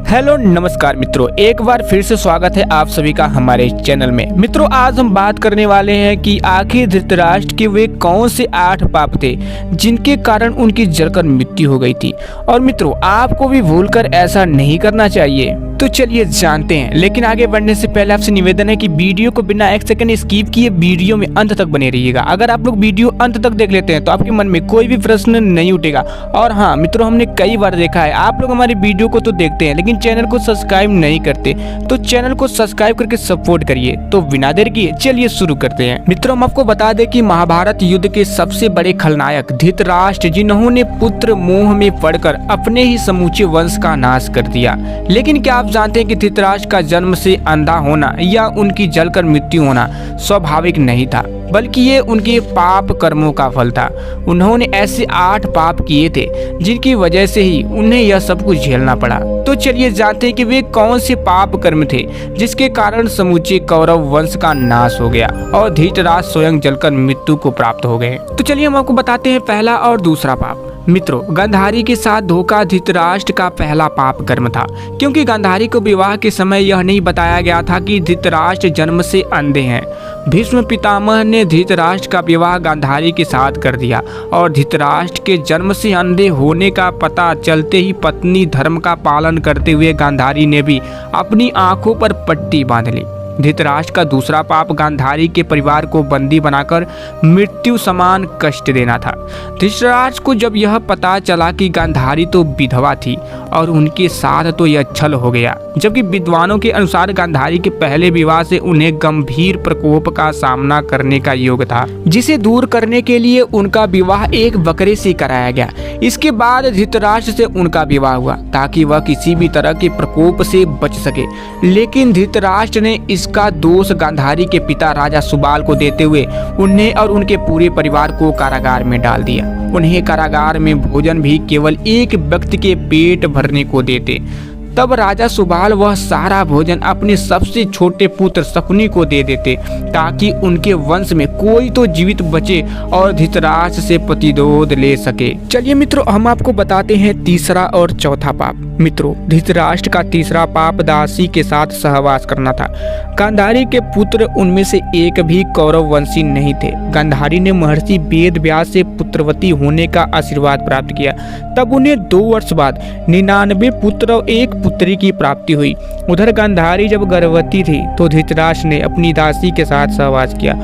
Hello नमस्कार मित्रों, एक बार फिर से स्वागत है आप सभी का हमारे चैनल में। मित्रों, आज हम बात करने वाले हैं कि आखिर धृतराष्ट्र के वे कौन से 8 पाप थे जिनके कारण उनकी जलकर मृत्यु हो गई थी। और मित्रों, आपको भी भूलकर ऐसा नहीं करना चाहिए। तो चलिए जानते हैं, लेकिन आगे बढ़ने से पहले आपसे निवेदन है कि वीडियो को बिना 1 सेकंड स्किप किए वीडियो में अंत तक बने रहिएगा। अगर आप लोग वीडियो अंत तक देख लेते हैं तो आपके मन में कोई भी प्रश्न नहीं उठेगा। और हाँ मित्रों, हमने कई बार देखा है आप लोग हमारी वीडियो को तो देखते हैं लेकिन चैनल को सब्सक्राइब नहीं करते, तो चैनल को सब्सक्राइब करके सपोर्ट करिए। तो बिना देर किए चलिए शुरू करते हैं। मित्रों, हम आपको बता दें कि महाभारत युद्ध के सबसे बड़े खलनायक धृतराष्ट्र, जिन्होंने पुत्र मोह में पड़कर अपने ही समूचे वंश का नाश कर दिया। लेकिन क्या आप जानते हैं कि धृतराष्ट्र का जन्म से अंधा होना या उनकी जलकर मृत्यु होना स्वाभाविक नहीं था, बल्कि ये उनके पाप कर्मों का फल था। उन्होंने ऐसे 8 पाप किए थे जिनकी वजह से ही उन्हें यह सब कुछ झेलना पड़ा। तो चलिए जानते हैं कि वे कौन से पाप कर्म थे जिसके कारण समूचे कौरव वंश का नाश हो गया और धृतराष्ट्र स्वयं जलकर मृत्यु को प्राप्त हो गए। तो चलिए हम आपको बताते हैं पहला और दूसरा पाप। मित्रों, गांधारी के साथ धोखा धृतराष्ट्र का पहला पाप कर्म था, क्योंकि गांधारी को विवाह के समय यह नहीं बताया गया था कि धृतराष्ट्र जन्म से अंधे हैं। भीष्म पितामह ने धृतराष्ट्र का विवाह गांधारी के साथ कर दिया और धृतराष्ट्र के जन्म से अंधे होने का पता चलते ही पत्नी धर्म का पालन करते हुए गांधारी ने भी अपनी आंखों पर पट्टी बांध ली। धृतराष्ट्र का दूसरा पाप गांधारी के परिवार को बंदी बनाकर मृत्यु समान कष्ट देना था। धृतराष्ट्र को जब यह पता चला कि गांधारी तो विधवा थी और उनके साथ तो यह छल हो गया, जबकि विद्वानों के अनुसार गांधारी के पहले विवाह से उन्हें गंभीर प्रकोप का सामना करने का योग था, जिसे दूर करने के लिए उनका विवाह एक बकरे से कराया गया। इसके बाद धृतराष्ट्र से उनका विवाह हुआ ताकि वह किसी भी तरह के प्रकोप से बच सके। लेकिन धृतराष्ट्र ने इसका दोष गांधारी के पिता राजा सुबाल को देते हुए उन्हें और उनके पूरे परिवार को कारागार में डाल दिया। उन्हें कारागार में भोजन भी केवल एक व्यक्ति के पेट भरने को देते। तब राजा सुबाल वह सारा भोजन अपने सबसे छोटे पुत्र शकुनी को दे देते ताकि उनके वंश में कोई तो जीवित बचे और धृतराष्ट्र से प्रतिरोध ले सके। चलिए मित्रों, हम आपको बताते हैं तीसरा और चौथा पाप। मित्रों, धृतराष्ट्र का तीसरा पाप दासी के साथ सहवास करना था। गांधारी के पुत्र उनमें से एक भी कौरव वंशी नहीं थे। गांधारी ने महर्षि वेद व्यास से पुत्रवती होने का आशीर्वाद प्राप्त किया। तब उन्हें 2 वर्ष बाद 99 पुत्र और 1 पुत्री की प्राप्ति हुई। उधर गांधारी जब गर्भवती थी तो धृतराष्ट्र ने अपनी दासी के साथ सहवास किया।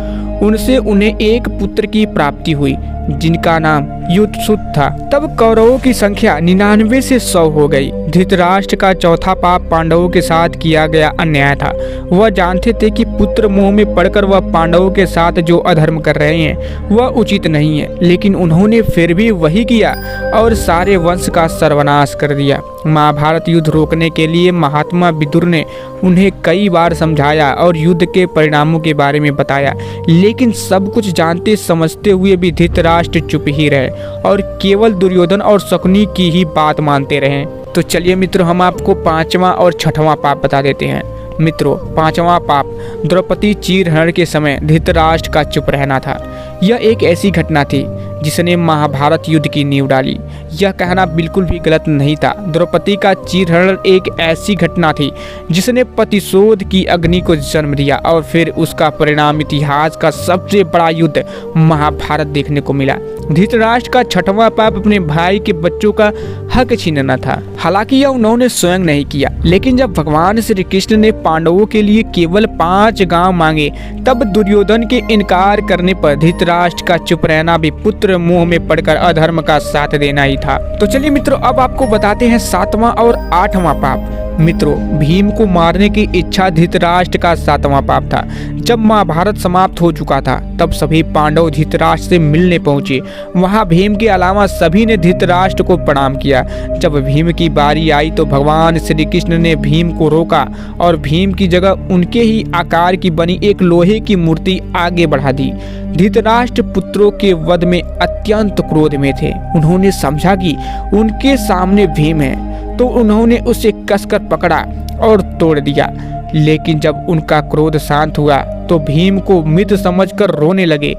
उनसे उन्हें 1 पुत्र की प्राप्ति हुई जिनका नाम युद्धसुत था। तब कौरवों की संख्या 99 से 100 हो गई। धृतराष्ट्र का चौथा पाप पांडवों के साथ किया गया अन्याय था। वह जानते थे कि पुत्र मोह में पड़कर वह पांडवों के साथ जो अधर्म कर रहे हैं वह उचित नहीं है, लेकिन उन्होंने फिर भी वही किया और सारे वंश का सर्वनाश कर दिया। महाभारत युद्ध रोकने के लिए महात्मा विदुर ने उन्हें कई बार समझाया और युद्ध के परिणामों के बारे में बताया, लेकिन सब कुछ जानते समझते हुए भी धृतराष्ट्र चुप ही रहे और केवल दुर्योधन और शकुनी की ही बात मानते रहे। तो चलिए मित्रों, हम आपको 5वां और 6वां पाप बता देते हैं। मित्रों, 5वां पाप द्रौपदी चीरहरण के समय धृतराष्ट्र का चुप रहना था। यह एक ऐसी घटना थी जिसने महाभारत युद्ध की नींव डाली। यह कहना बिल्कुल भी गलत नहीं था। द्रौपदी का चीरहरण एक ऐसी घटना थी जिसने प्रतिशोध की अग्नि को जन्म दिया और फिर उसका परिणाम इतिहास का सबसे बड़ा युद्ध महाभारत देखने को मिला। धृतराष्ट्र का 6वां पाप अपने भाई के बच्चों का हक छीनना था। हालांकि यह उन्होंने स्वयं नहीं किया, लेकिन जब भगवान श्री कृष्ण ने पांडवों के लिए केवल 5 गांव मांगे तब दुर्योधन के इनकार करने पर धृतराष्ट्र का चुप रहना भी पुत्र मोह में पड़कर अधर्म का साथ देना ही था। तो चलिए मित्रों, अब आपको बताते हैं 7वां और 8वां पाप। मित्रों, भीम को मारने की इच्छा धृतराष्ट्र का 7वां पाप था। जब महाभारत समाप्त हो चुका था तब सभी पांडव धृतराष्ट्र से मिलने पहुंचे। वहां भीम के अलावा सभी ने धृतराष्ट्र को प्रणाम किया। जब भीम की बारी आई तो भगवान श्री कृष्ण ने भीम को रोका और भीम की जगह उनके ही आकार की बनी एक लोहे की मूर्ति आगे बढ़ा दी। धृतराष्ट्र पुत्रों के वध में अत्यंत क्रोध में थे। उन्होंने समझा कि उनके सामने भीम है तो उन्होंने उसे कसकर पकड़ा और तोड़ दिया। लेकिन जब उनका क्रोध शांत हुआ तो तो भीम को मित्र समझकर रोने लगे।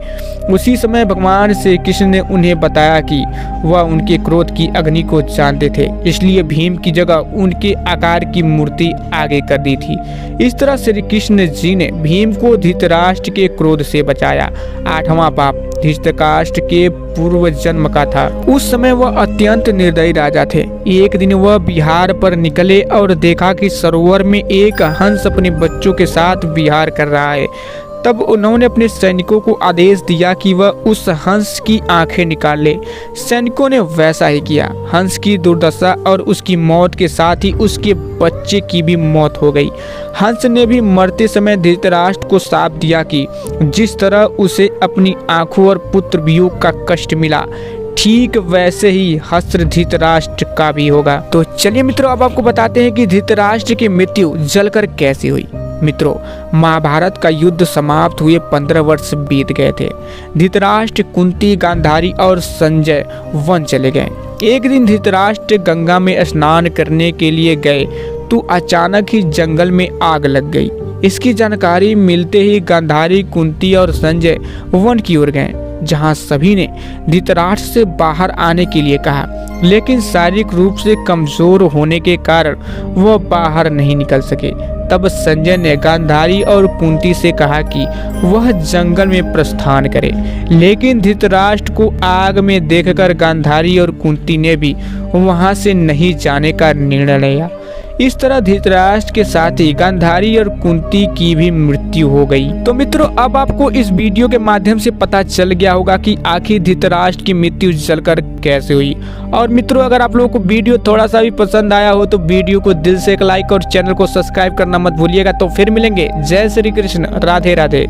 उसी समय भगवान श्री कृष्ण ने उन्हें बताया कि वह उनके क्रोध की अग्नि को जानते थे, इसलिए भीम की जगह उनके आकार की मूर्ति आगे कर दी थी। इस तरह श्री कृष्ण जी ने भीम को धृतराष्ट्र के क्रोध से बचाया। 8वां पाप धृतराष्ट्र के पूर्व जन्म का था। उस समय वह अत्यंत निर्दयी राजा थे। एक दिन वह विहार पर निकले और देखा कि सरोवर में एक हंस अपने बच्चों के साथ विहार कर रहा है। तब उन्होंने अपने सैनिकों को आदेश दिया कि वह उस हंस की आंखें निकाल ले। सैनिकों ने वैसा ही किया। हंस की दुर्दशा और उसकी मौत के साथ ही उसके बच्चे की भी मौत हो गई। हंस ने भी मरते समय धृतराष्ट्र को शाप दिया कि जिस तरह उसे अपनी आंखों और पुत्र वियोग का कष्ट मिला, ठीक वैसे ही हस्त्र धृतराष्ट्र का भी होगा। तो चलिए मित्रों, अब आपको बताते हैं कि धृतराष्ट्र की मृत्यु जलकर कैसे हुई। मित्रों, महाभारत का युद्ध समाप्त हुए 15 वर्ष बीत गए थे। धृतराष्ट्र, कुंती, गांधारी और संजय वन चले गए। एक दिन धृतराष्ट्र गंगा में स्नान करने के लिए गए तो अचानक ही जंगल में आग लग गई। इसकी जानकारी मिलते ही गांधारी, कुंती और संजय वन की ओर गए, जहां सभी ने धृतराष्ट्र से बाहर आने के लिए कहा, लेकिन शारीरिक रूप से कमजोर होने के कारण वह बाहर नहीं निकल सके। तब संजय ने गांधारी और कुंती से कहा कि वह जंगल में प्रस्थान करे, लेकिन धृतराष्ट्र को आग में देखकर गांधारी और कुंती ने भी वहां से नहीं जाने का निर्णय लिया। इस तरह धृतराष्ट्र के साथ ही गांधारी और कुंती की भी मृत्यु हो गई। तो मित्रों, अब आपको इस वीडियो के माध्यम से पता चल गया होगा कि आखिर धृतराष्ट्र की मृत्यु जलकर कैसे हुई। और मित्रों, अगर आप लोगों को वीडियो थोड़ा सा भी पसंद आया हो तो वीडियो को दिल से एक लाइक और चैनल को सब्सक्राइब करना मत भूलिएगा। तो फिर मिलेंगे। जय श्री कृष्ण, राधे राधे।